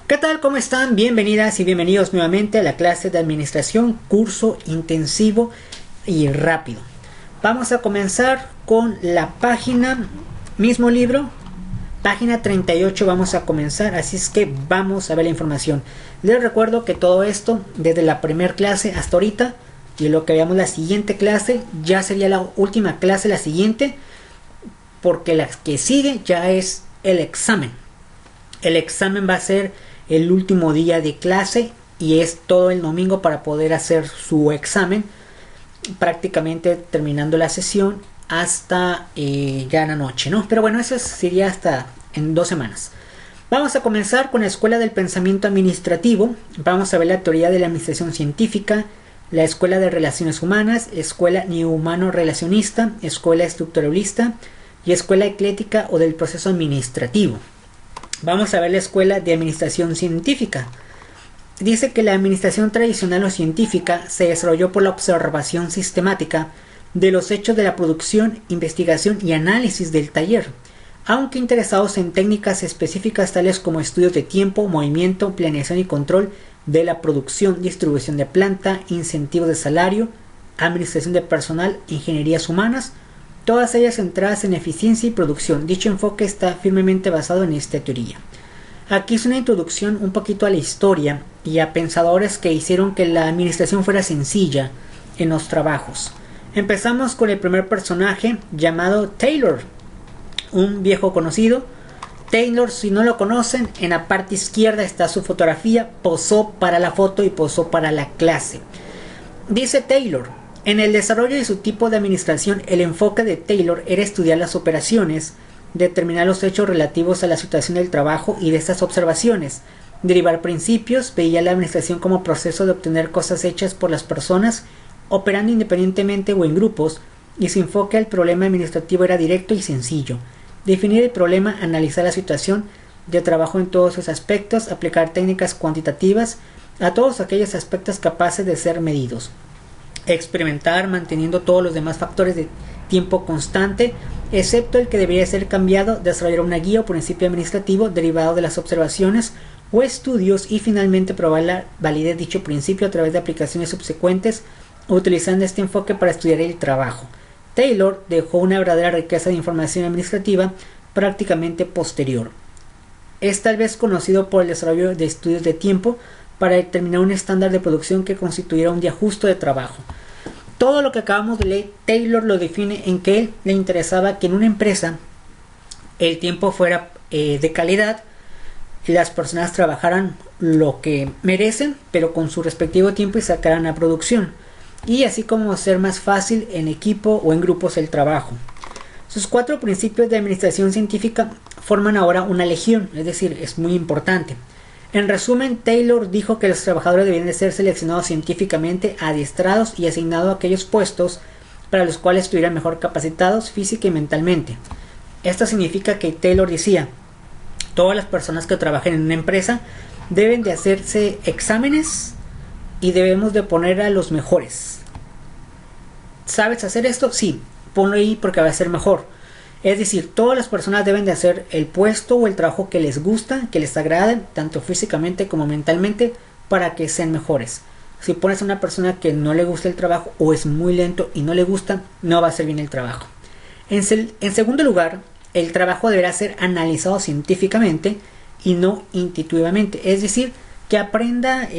¿Qué tal? ¿Cómo están? Bienvenidas y bienvenidos nuevamente a la clase de administración, curso intensivo y rápido. Vamos a comenzar con la página, mismo libro, página 38 vamos a comenzar, así es que vamos a ver la información. Les recuerdo que todo esto, desde la primera clase hasta ahorita, y lo que veamos la siguiente clase, ya sería la última clase, la siguiente, porque la que sigue ya es el examen. El examen va a ser el último día de clase y es todo el domingo para poder hacer su examen, prácticamente terminando la sesión hasta ya en la noche, ¿no? Pero bueno, eso sería hasta en 2 semanas. Vamos a comenzar con la Escuela del Pensamiento Administrativo. Vamos a ver la teoría de la administración científica, la Escuela de Relaciones Humanas, Escuela Neo-Humano Relacionista, Escuela Estructuralista y Escuela Ecléctica o del Proceso Administrativo. Vamos a ver la Escuela de Administración Científica. Dice que la administración tradicional o científica se desarrolló por la observación sistemática de los hechos de la producción, investigación y análisis del taller, aunque interesados en técnicas específicas tales como estudios de tiempo, movimiento, planeación y control de la producción, distribución de planta, incentivos de salario, administración de personal, ingenierías humanas, todas ellas centradas en eficiencia y producción. Dicho enfoque está firmemente basado en esta teoría. Aquí es una introducción un poquito a la historia y a pensadores que hicieron que la administración fuera sencilla en los trabajos. Empezamos con el primer personaje llamado Taylor, un viejo conocido. Taylor, si no lo conocen, en la parte izquierda está su fotografía, posó para la foto y posó para la clase. Dice Taylor: en el desarrollo de su tipo de administración, el enfoque de Taylor era estudiar las operaciones, determinar los hechos relativos a la situación del trabajo y de estas observaciones, derivar principios. Veía la administración como proceso de obtener cosas hechas por las personas, operando independientemente o en grupos, y su enfoque al problema administrativo era directo y sencillo: definir el problema, analizar la situación de trabajo en todos sus aspectos, aplicar técnicas cuantitativas a todos aquellos aspectos capaces de ser medidos, experimentar manteniendo todos los demás factores de tiempo constante, excepto el que debería ser cambiado, desarrollar una guía o principio administrativo derivado de las observaciones o estudios y finalmente probar la validez de dicho principio a través de aplicaciones subsecuentes, utilizando este enfoque para estudiar el trabajo. Taylor dejó una verdadera riqueza de información administrativa prácticamente posterior. Es tal vez conocido por el desarrollo de estudios de tiempo para determinar un estándar de producción que constituyera un día justo de trabajo. Todo lo que acabamos de leer, Taylor lo define en que él le interesaba que en una empresa el tiempo fuera de calidad, las personas trabajaran lo que merecen, pero con su respectivo tiempo y sacaran la producción, y así como ser más fácil en equipo o en grupos el trabajo. Sus 4 principios de administración científica forman ahora una legión, es decir, es muy importante. En resumen, Taylor dijo que los trabajadores debían de ser seleccionados científicamente, adiestrados y asignados a aquellos puestos para los cuales estuvieran mejor capacitados física y mentalmente. Esto significa que Taylor decía: todas las personas que trabajen en una empresa deben de hacerse exámenes y debemos de poner a los mejores. ¿Sabes hacer esto? Sí, ponlo ahí porque va a ser mejor. Es decir, todas las personas deben de hacer el puesto o el trabajo que les gusta, que les agrade, tanto físicamente como mentalmente, para que sean mejores. Si pones a una persona que no le gusta el trabajo o es muy lento y no le gusta, no va a hacer bien el trabajo. En segundo lugar, el trabajo deberá ser analizado científicamente y no intuitivamente. Es decir, que aprenda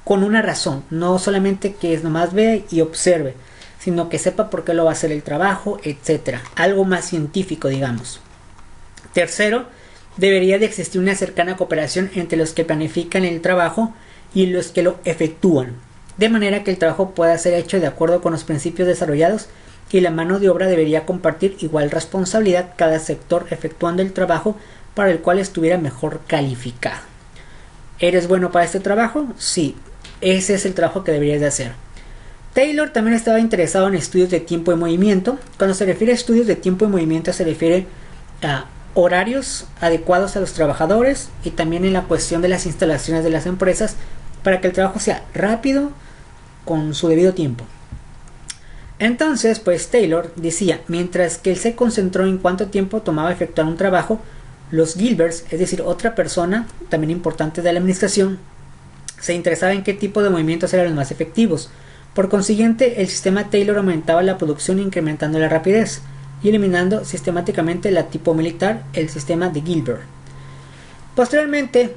con una razón, no solamente que nomás vea y observe, sino que sepa por qué lo va a hacer el trabajo, etc. Algo más científico, digamos. Tercero, debería de existir una cercana cooperación entre los que planifican el trabajo y los que lo efectúan, de manera que el trabajo pueda ser hecho de acuerdo con los principios desarrollados, y la mano de obra debería compartir igual responsabilidad, cada sector efectuando el trabajo para el cual estuviera mejor calificado. ¿Eres bueno para este trabajo? Sí, ese es el trabajo que deberías de hacer. Taylor también estaba interesado en estudios de tiempo y movimiento. Cuando se refiere a estudios de tiempo y movimiento, se refiere a horarios adecuados a los trabajadores y también en la cuestión de las instalaciones de las empresas para que el trabajo sea rápido con su debido tiempo. Entonces, pues Taylor decía, mientras que él se concentró en cuánto tiempo tomaba efectuar un trabajo, Los Gilberts, es decir, otra persona también importante de la administración, se interesaba en qué tipo de movimientos eran los más efectivos. Por consiguiente, el sistema Taylor aumentaba la producción incrementando la rapidez y eliminando sistemáticamente la tipo militar, el sistema de Gilbert. Posteriormente,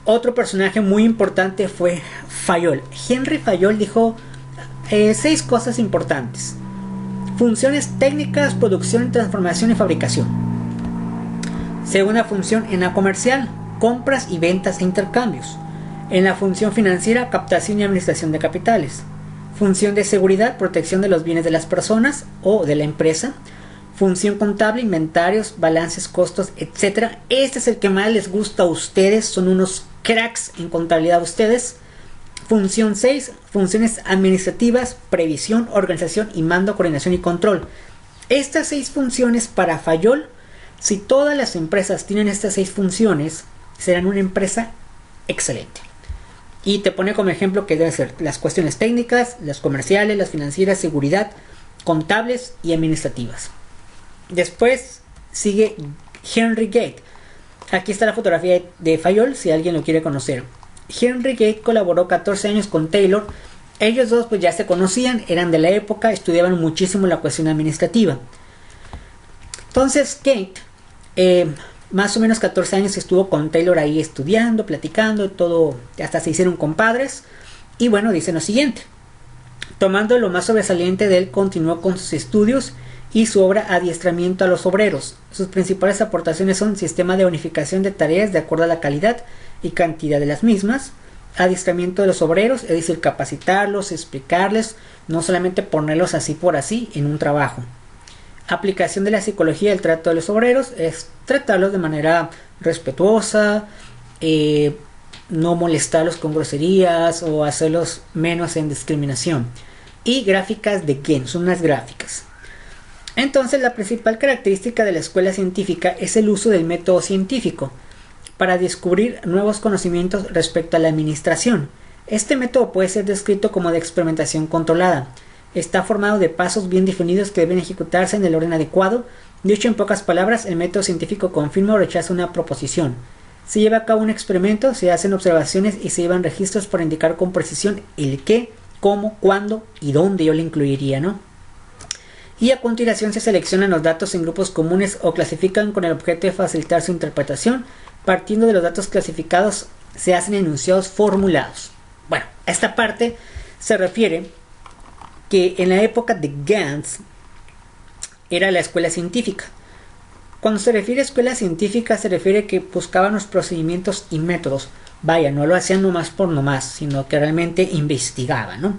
otro personaje muy importante fue Fayol. Henry Fayol dijo 6 cosas importantes: funciones técnicas, producción, transformación y fabricación. Segunda función, en la comercial, compras y ventas e intercambios. En la función financiera, captación y administración de capitales. Función de seguridad, protección de los bienes de las personas o de la empresa. Función contable, inventarios, balances, costos, etc. Este es el que más les gusta a ustedes. Son unos cracks en contabilidad ustedes. Función 6, funciones administrativas, previsión, organización y mando, coordinación y control. Estas 6 funciones para Fayol, si todas las empresas tienen estas 6 funciones, serán una empresa excelente. Y te pone como ejemplo que deben ser las cuestiones técnicas, las comerciales, las financieras, seguridad, contables y administrativas. Después sigue Henry Gate. Aquí está la fotografía de Fayol, si alguien lo quiere conocer. Henry Gate colaboró 14 años con Taylor. Ellos dos pues ya se conocían, eran de la época, estudiaban muchísimo la cuestión administrativa. Entonces Gate, más o menos 14 años estuvo con Taylor ahí estudiando, platicando, todo, hasta se hicieron compadres. Y bueno, dice lo siguiente: tomando lo más sobresaliente de él, continuó con sus estudios y su obra Adiestramiento a los obreros. Sus principales aportaciones son sistema de unificación de tareas de acuerdo a la calidad y cantidad de las mismas, adiestramiento de los obreros, es decir, capacitarlos, explicarles, no solamente ponerlos así por así en un trabajo. Aplicación de la psicología del trato de los obreros, es tratarlos de manera respetuosa, no molestarlos con groserías o hacerlos menos en discriminación. Y gráficas de Genn, son unas gráficas. Entonces, la principal característica de la escuela científica es el uso del método científico para descubrir nuevos conocimientos respecto a la administración. Este método puede ser descrito como de experimentación controlada. Está formado de pasos bien definidos que deben ejecutarse en el orden adecuado. Dicho en pocas palabras, el método científico confirma o rechaza una proposición. Se lleva a cabo un experimento, se hacen observaciones y se llevan registros para indicar con precisión el qué, cómo, cuándo y dónde yo le incluiría, ¿no? Y a continuación se seleccionan los datos en grupos comunes o clasifican con el objeto de facilitar su interpretación. Partiendo de los datos clasificados se hacen enunciados formulados. Bueno, a esta parte se refiere que en la época de Gans era la escuela científica. Cuando se refiere a escuela científica se refiere que buscaban los procedimientos y métodos. Vaya, no lo hacían nomás por nomás, sino que realmente investigaban, ¿no?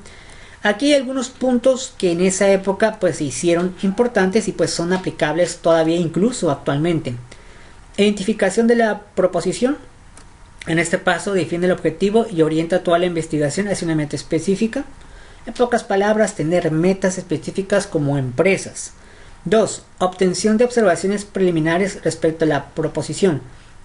Aquí hay algunos puntos que en esa época pues se hicieron importantes y pues son aplicables todavía incluso actualmente. Identificación de la proposición. En este paso define el objetivo y orienta toda la investigación hacia una meta específica. En pocas palabras, tener metas específicas como empresas. 2. Obtención de observaciones preliminares respecto a la proposición.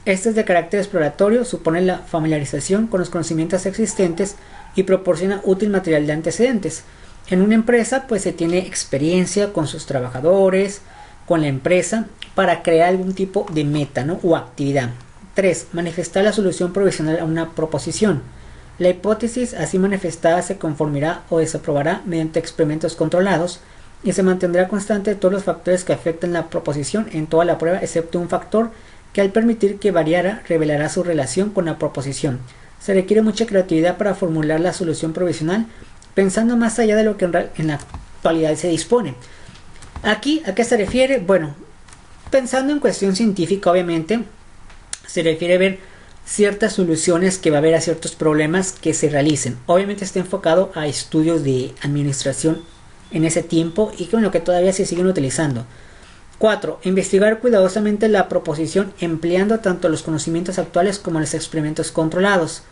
Este es de carácter exploratorio, supone la familiarización con los conocimientos existentes y proporciona útil material de antecedentes. En una empresa pues se tiene experiencia con sus trabajadores, con la empresa, para crear algún tipo de meta, ¿no? O actividad. 3. Manifestar la solución provisional a una proposición. La hipótesis así manifestada se conformará o desaprobará mediante experimentos controlados y se mantendrá constante todos los factores que afectan la proposición en toda la prueba, excepto un factor que al permitir que variara revelará su relación con la proposición. Se requiere mucha creatividad para formular la solución provisional pensando más allá de lo que en la actualidad se dispone. Aquí, ¿a qué se refiere? Bueno, pensando en cuestión científica, obviamente, se refiere a ver ciertas soluciones que va a haber a ciertos problemas que se realicen. Obviamente está enfocado a estudios de administración en ese tiempo y que, bueno, que todavía se siguen utilizando. 4. Investigar cuidadosamente la proposición empleando tanto los conocimientos actuales como los experimentos controlados.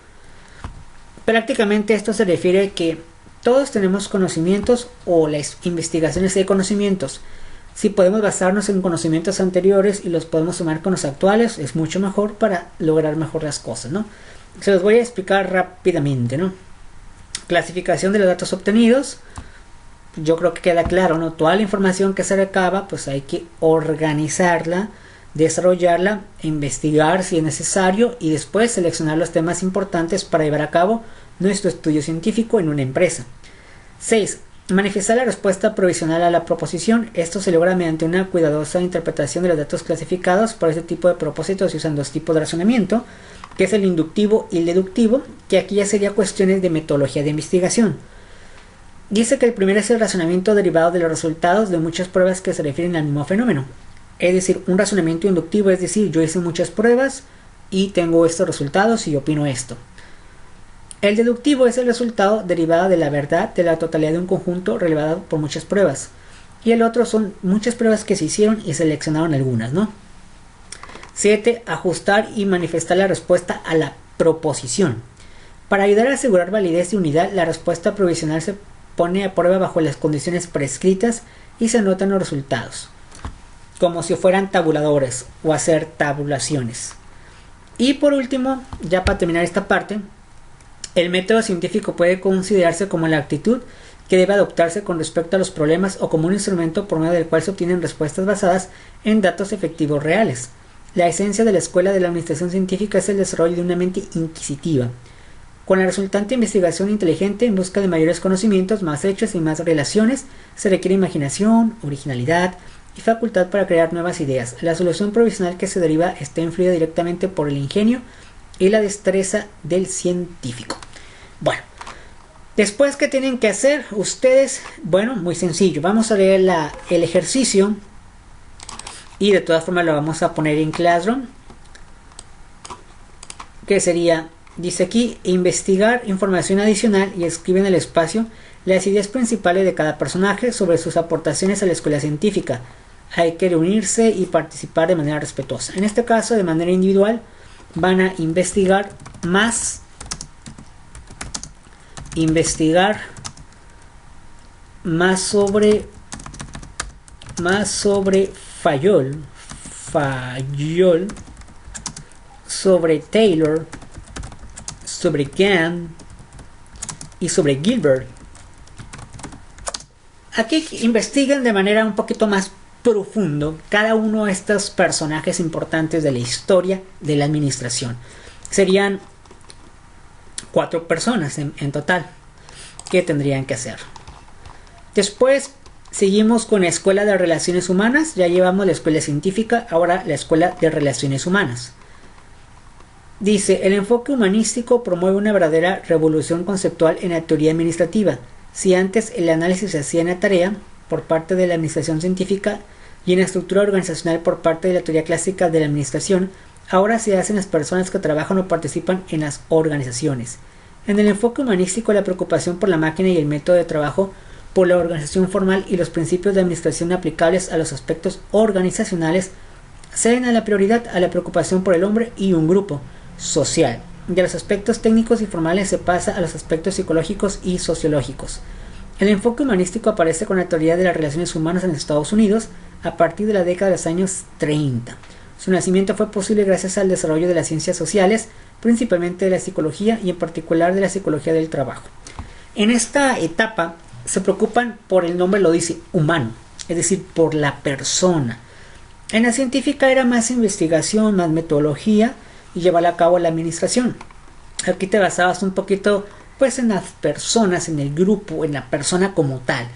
Prácticamente esto se refiere a que todos tenemos conocimientos o las investigaciones de conocimientos. Si podemos basarnos en conocimientos anteriores y los podemos sumar con los actuales, es mucho mejor para lograr mejor las cosas, ¿no? Se los voy a explicar rápidamente, ¿no? Clasificación de los datos obtenidos. Yo creo que queda claro, ¿no? Toda la información que se recaba, pues hay que organizarla desarrollarla, investigar si es necesario y después seleccionar los temas importantes para llevar a cabo nuestro estudio científico en una empresa. 6. Manifestar la respuesta provisional a la proposición. Esto se logra mediante una cuidadosa interpretación de los datos clasificados. Por este tipo de propósitos se usan dos tipos de razonamiento, que es el inductivo y el deductivo, que aquí ya sería cuestiones de metodología de investigación. Dice que el primero es el razonamiento derivado de los resultados de muchas pruebas que se refieren al mismo fenómeno. Es decir, un razonamiento inductivo, es decir, yo hice muchas pruebas y tengo estos resultados y opino esto. El deductivo es el resultado derivado de la verdad de la totalidad de un conjunto relevado por muchas pruebas. Y el otro son muchas pruebas que se hicieron y seleccionaron algunas, ¿no? 7. Ajustar y manifestar la respuesta a la proposición. Para ayudar a asegurar validez y unidad, la respuesta provisional se pone a prueba bajo las condiciones prescritas y se anotan los resultados, como si fueran tabuladores o hacer tabulaciones. Y por último, ya para terminar esta parte, el método científico puede considerarse como la actitud que debe adoptarse con respecto a los problemas o como un instrumento por medio del cual se obtienen respuestas basadas en datos efectivos reales. La esencia de la escuela de la administración científica es el desarrollo de una mente inquisitiva, con la resultante investigación inteligente en busca de mayores conocimientos, más hechos y más relaciones. Se requiere imaginación, originalidad y facultad para crear nuevas ideas. La solución provisional que se deriva está influida directamente por el ingenio y la destreza del científico. Bueno, después, ¿qué tienen que hacer ustedes? Bueno, muy sencillo. Vamos a leer el ejercicio y de todas formas lo vamos a poner en Classroom, que sería, dice aquí, investigar información adicional y escribe en el espacio las ideas principales de cada personaje sobre sus aportaciones a la escuela científica. Hay que reunirse y participar de manera respetuosa. En este caso, de manera individual, van a investigar más sobre Fayol, sobre Taylor, sobre Gann y sobre Gilbert. Aquí investiguen de manera un poquito más profundo cada uno de estos personajes importantes de la historia de la administración. Serían 4 personas en total que tendrían que hacer. Después seguimos con la escuela de relaciones humanas. Ya llevamos la escuela científica, ahora la escuela de relaciones humanas. Dice, el enfoque humanístico promueve una verdadera revolución conceptual en la teoría administrativa. Si antes el análisis se hacía en la tarea por parte de la administración científica y en la estructura organizacional por parte de la teoría clásica de la administración, ahora se hacen las personas que trabajan o participan en las organizaciones. En el enfoque humanístico, la preocupación por la máquina y el método de trabajo, por la organización formal y los principios de administración aplicables a los aspectos organizacionales ceden a la prioridad a la preocupación por el hombre y un grupo social. De los aspectos técnicos y formales se pasa a los aspectos psicológicos y sociológicos. El enfoque humanístico aparece con la teoría de las relaciones humanas en Estados Unidos a partir de la década de los años 30. Su nacimiento fue posible gracias al desarrollo de las ciencias sociales, principalmente de la psicología y en particular de la psicología del trabajo. En esta etapa se preocupan por el nombre, lo dice, humano, es decir, por la persona. En la científica era más investigación, más metodología y llevar a cabo la administración. Aquí te basabas un poquito pues en las personas, en el grupo, en la persona como tal.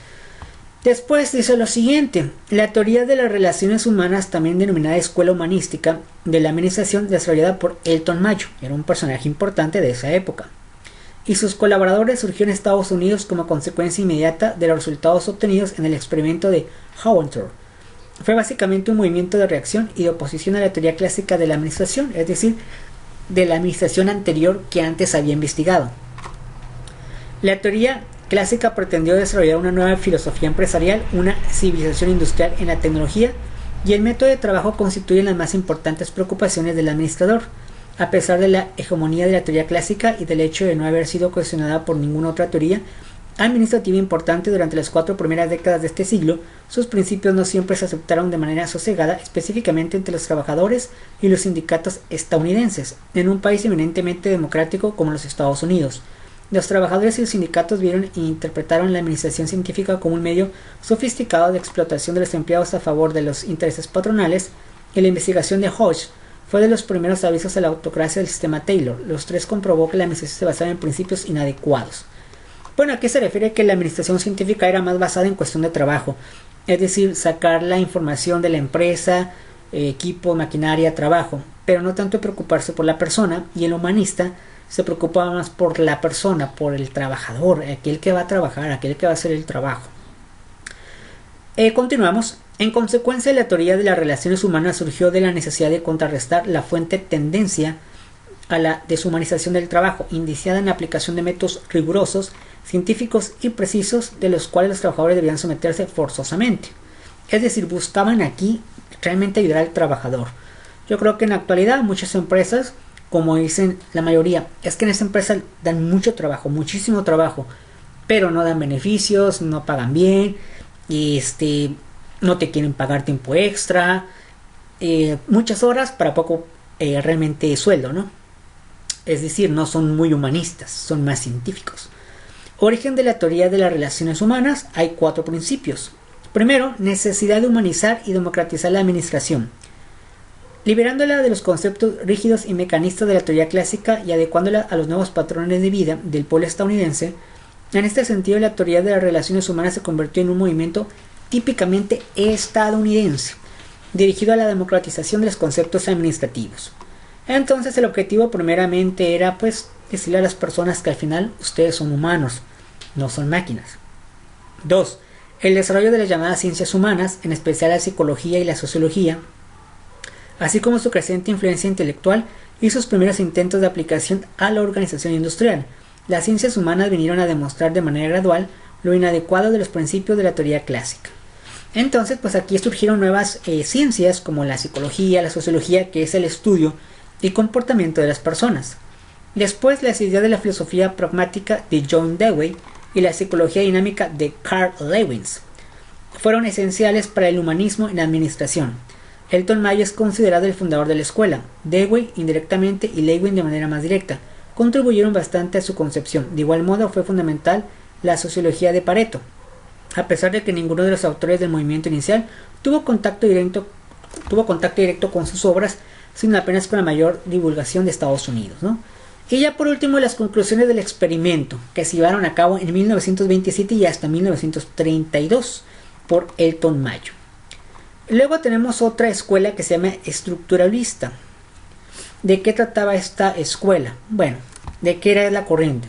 Después dice lo siguiente, la teoría de las relaciones humanas, también denominada escuela humanística de la administración, desarrollada por Elton Mayo, era un personaje importante de esa época, y sus colaboradores surgió en Estados Unidos como consecuencia inmediata de los resultados obtenidos en el experimento de Hawantor. Fue básicamente un movimiento de reacción y de oposición a la teoría clásica de la administración, es decir, de la administración anterior que antes había investigado. La teoría clásica pretendió desarrollar una nueva filosofía empresarial, una civilización industrial en la tecnología, y el método de trabajo constituyen las más importantes preocupaciones del administrador. A pesar de la hegemonía de la teoría clásica y del hecho de no haber sido cuestionada por ninguna otra teoría administrativa importante durante las 4 primeras décadas de este siglo, sus principios no siempre se aceptaron de manera sosegada, específicamente entre los trabajadores y los sindicatos estadounidenses, en un país eminentemente democrático como los Estados Unidos. Los trabajadores y los sindicatos vieron e interpretaron la administración científica como un medio sofisticado de explotación de los empleados a favor de los intereses patronales, y la investigación de Hodge fue de los primeros avisos a la autocracia del sistema Taylor. Los tres comprobó que la administración se basaba en principios inadecuados. Bueno, aquí se refiere que la administración científica era más basada en cuestión de trabajo, es decir, sacar la información de la empresa, equipo, maquinaria, trabajo, pero no tanto preocuparse por la persona, y el humanista se preocupaba más por la persona, por el trabajador, aquel que va a trabajar, aquel que va a hacer el trabajo. Continuamos. En consecuencia, la teoría de las relaciones humanas surgió de la necesidad de contrarrestar la fuente tendencia a la deshumanización del trabajo, indiciada en la aplicación de métodos rigurosos, científicos y precisos, de los cuales los trabajadores debían someterse forzosamente. Es decir, buscaban aquí realmente ayudar al trabajador. Yo creo que en la actualidad muchas empresas, como dicen la mayoría, es que en esa empresa dan mucho trabajo, muchísimo trabajo, pero no dan beneficios, no pagan bien, no te quieren pagar tiempo extra, muchas horas para poco realmente sueldo, ¿no? Es decir, no son muy humanistas, son más científicos. Origen de la teoría de las relaciones humanas. Hay 4 principios. Primero, necesidad de humanizar y democratizar la administración, liberándola de los conceptos rígidos y mecanistas de la teoría clásica y adecuándola a los nuevos patrones de vida del pueblo estadounidense. En este sentido, la teoría de las relaciones humanas se convirtió en un movimiento típicamente estadounidense, dirigido a la democratización de los conceptos administrativos. Entonces el objetivo primeramente era decirle a las personas que al final ustedes son humanos, no son máquinas. 2. El desarrollo de las llamadas ciencias humanas, en especial la psicología y la sociología, así como su creciente influencia intelectual y sus primeros intentos de aplicación a la organización industrial. Las ciencias humanas vinieron a demostrar de manera gradual lo inadecuado de los principios de la teoría clásica. Entonces, aquí surgieron nuevas ciencias como la psicología, la sociología, que es el estudio y comportamiento de las personas. Después, las ideas de la filosofía pragmática de John Dewey y la psicología dinámica de Carl Lewis fueron esenciales para el humanismo en la administración. Elton Mayo es considerado el fundador de la escuela. Dewey indirectamente y Lewin de manera más directa contribuyeron bastante a su concepción. De igual modo, fue fundamental la sociología de Pareto, a pesar de que ninguno de los autores del movimiento inicial tuvo contacto directo con sus obras, sino apenas con la mayor divulgación de Estados Unidos, ¿no? Y ya por último, las conclusiones del experimento, que se llevaron a cabo en 1927 y hasta 1932 por Elton Mayo. Luego tenemos otra escuela que se llama estructuralista. ¿De qué trataba esta escuela? Bueno, ¿de qué era la corriente?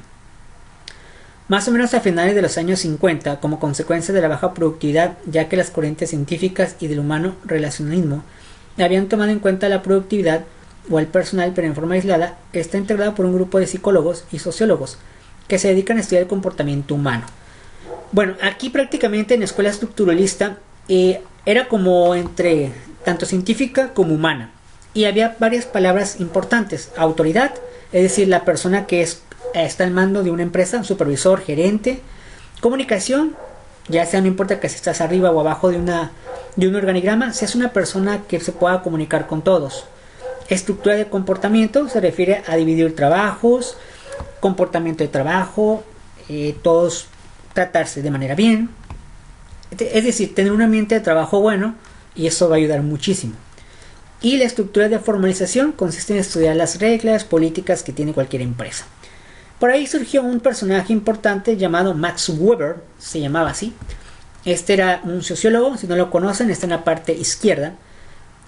Más o menos a finales de los años 50, como consecuencia de la baja productividad, ya que las corrientes científicas y del humano relacionalismo habían tomado en cuenta la productividad o el personal, pero en forma aislada, está integrado por un grupo de psicólogos y sociólogos que se dedican a estudiar el comportamiento humano. Bueno, aquí prácticamente en la escuela estructuralista era como entre tanto científica como humana, y había varias palabras importantes: autoridad, es decir, la persona que está al mando de una empresa, un supervisor, gerente; comunicación, ya sea no importa que si estás arriba o abajo de un organigrama, seas una persona que se pueda comunicar con todos. Estructura de comportamiento se refiere a dividir trabajos, comportamiento de trabajo, todos tratarse de manera bien, es decir, tener un ambiente de trabajo bueno, y eso va a ayudar muchísimo. Y la estructura de formalización consiste en estudiar las reglas, políticas que tiene cualquier empresa. Por ahí surgió un personaje importante llamado Max Weber, se llamaba así. Este era un sociólogo, si no lo conocen, está en la parte izquierda.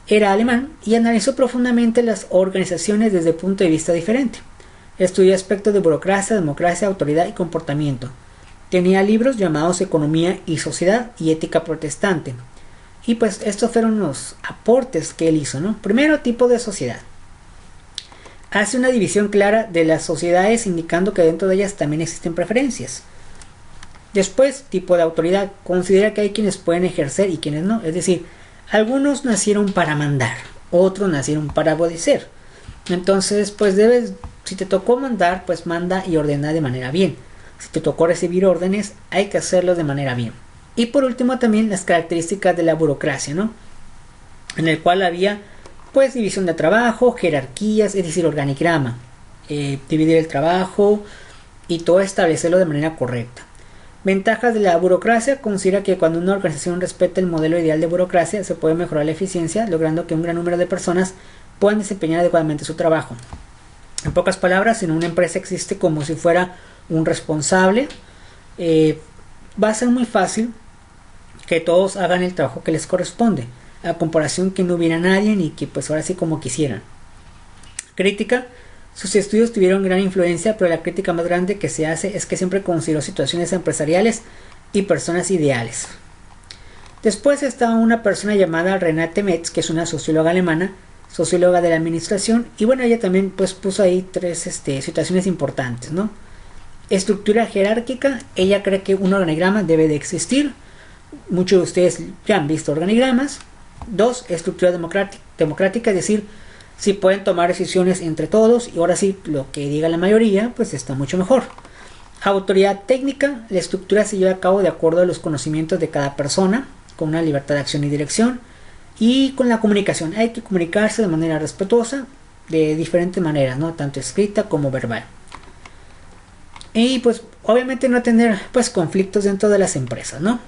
Era alemán y analizó profundamente las organizaciones desde un punto de vista diferente. Estudió aspectos de burocracia, democracia, autoridad y comportamiento. Tenía libros llamados Economía y Sociedad y Ética Protestante. Y estos fueron los aportes que él hizo, ¿no? Primero, tipo de sociedad. Hace una división clara de las sociedades, indicando que dentro de ellas también existen preferencias. Después, tipo de autoridad. Considera que hay quienes pueden ejercer y quienes no. Es decir, algunos nacieron para mandar, otros nacieron para obedecer. Entonces, si te tocó mandar, manda y ordena de manera bien. Si te tocó recibir órdenes, hay que hacerlo de manera bien. Y por último también las características de la burocracia, ¿no? En el cual había división de trabajo, jerarquías, es decir, organigrama, dividir el trabajo y todo establecerlo de manera correcta. Ventajas de la burocracia: considera que cuando una organización respeta el modelo ideal de burocracia se puede mejorar la eficiencia, logrando que un gran número de personas puedan desempeñar adecuadamente su trabajo. En pocas palabras, si una empresa existe como si fuera un responsable, va a ser muy fácil que todos hagan el trabajo que les corresponde, a comparación que no hubiera nadie y que pues ahora sí como quisieran. Crítica: sus estudios tuvieron gran influencia, pero la crítica más grande que se hace es que siempre consideró situaciones empresariales y personas ideales. Después está una persona llamada Renate Metz, que es una socióloga alemana, socióloga de la administración, y bueno, ella también pues puso ahí tres situaciones importantes, ¿no? Estructura jerárquica: ella cree que un organigrama debe de existir. Muchos de ustedes ya han visto organigramas. 2. Estructura democrática, es decir, si pueden tomar decisiones entre todos y ahora sí lo que diga la mayoría pues está mucho mejor. Autoridad técnica: la estructura se lleva a cabo de acuerdo a los conocimientos de cada persona, con una libertad de acción y dirección. Y con la comunicación: hay que comunicarse de manera respetuosa, de diferentes maneras, ¿no? Tanto escrita como verbal. Y pues obviamente no tener pues conflictos dentro de las empresas, ¿no?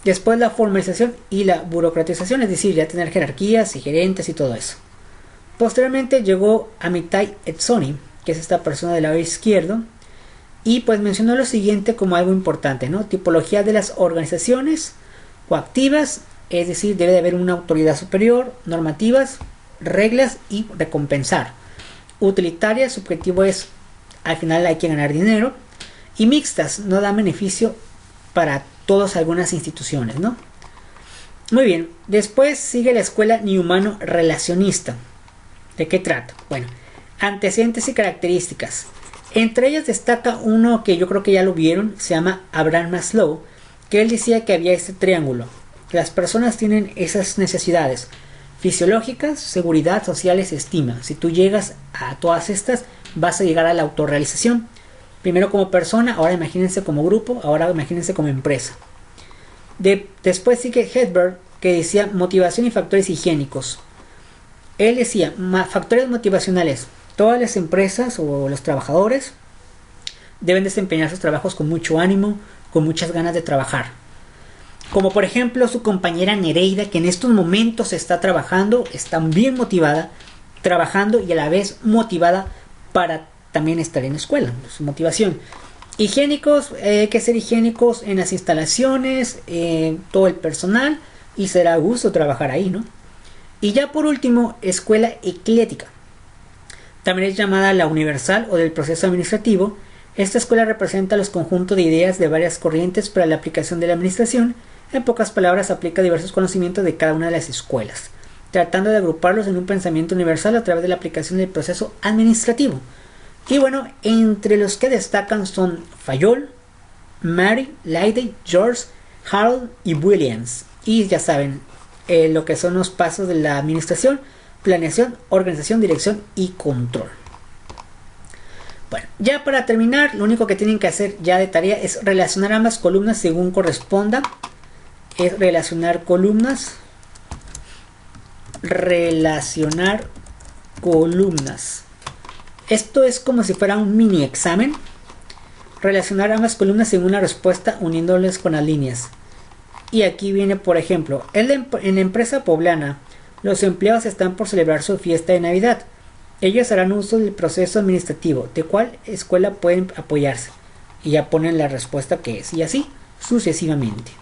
Después la formalización y la burocratización, es decir, ya tener jerarquías y gerentes y todo eso. Posteriormente llegó Amitai Etzioni, que es esta persona del lado izquierdo, y pues mencionó lo siguiente como algo importante, ¿no? Tipología de las organizaciones: coactivas, es decir, debe de haber una autoridad superior; normativas, reglas y recompensar; utilitarias, su objetivo es al final hay que ganar dinero; y mixtas, no da beneficio para todas algunas instituciones, ¿no? Muy bien, después sigue la escuela Newmano-relacionista. ¿De qué trata? Bueno, antecedentes y características. Entre ellas destaca uno que yo creo que ya lo vieron, se llama Abraham Maslow, que él decía que había este triángulo. Las personas tienen esas necesidades fisiológicas, seguridad, sociales, estima. Si tú llegas a todas estas, vas a llegar a la autorrealización. Primero como persona, ahora imagínense como grupo, ahora imagínense como empresa. Después sigue Hedberg, que decía motivación y factores higiénicos. Él decía factores motivacionales: todas las empresas o los trabajadores deben desempeñar sus trabajos con mucho ánimo, con muchas ganas de trabajar. Como por ejemplo su compañera Nereida, que en estos momentos está trabajando, está bien motivada, trabajando y a la vez motivada para también estar en la escuela, su motivación. Higiénicos: hay que ser higiénicos en las instalaciones, todo el personal, y será gusto trabajar ahí, ¿no? Y ya por último, escuela eclética. También es llamada la universal o del proceso administrativo. Esta escuela representa los conjuntos de ideas de varias corrientes para la aplicación de la administración. En pocas palabras, aplica diversos conocimientos de cada una de las escuelas, tratando de agruparlos en un pensamiento universal a través de la aplicación del proceso administrativo. Y bueno, entre los que destacan son Fayol, Mary, Leidy, George, Harold y Williams. Y ya saben lo que son los pasos de la administración: planeación, organización, dirección y control. Bueno, ya para terminar, lo único que tienen que hacer ya de tarea es relacionar ambas columnas según corresponda. Es relacionar columnas. Relacionar columnas. Esto es como si fuera un mini examen. Relacionar ambas columnas según la respuesta uniéndoles con las líneas. Y aquí viene, por ejemplo, en la empresa poblana, los empleados están por celebrar su fiesta de Navidad. Ellos harán uso del proceso administrativo. ¿De cuál escuela pueden apoyarse? Y ya ponen la respuesta que es. Y así sucesivamente.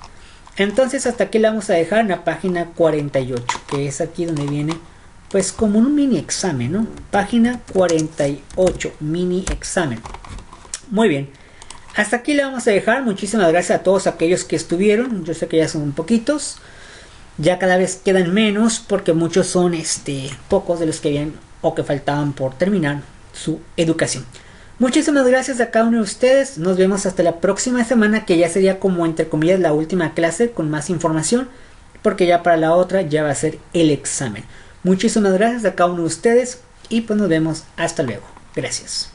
Entonces hasta aquí la vamos a dejar en la página 48. Que es aquí donde viene pues como un mini examen, ¿no? Página 48. Mini examen. Muy bien. Hasta aquí la vamos a dejar. Muchísimas gracias a todos aquellos que estuvieron. Yo sé que ya son poquitos. Ya cada vez quedan menos porque muchos son pocos de los que habían o que faltaban por terminar su educación. Muchísimas gracias a cada uno de ustedes. Nos vemos hasta la próxima semana, que ya sería como entre comillas la última clase con más información, porque ya para la otra ya va a ser el examen. Muchísimas gracias a cada uno de ustedes y pues nos vemos hasta luego. Gracias.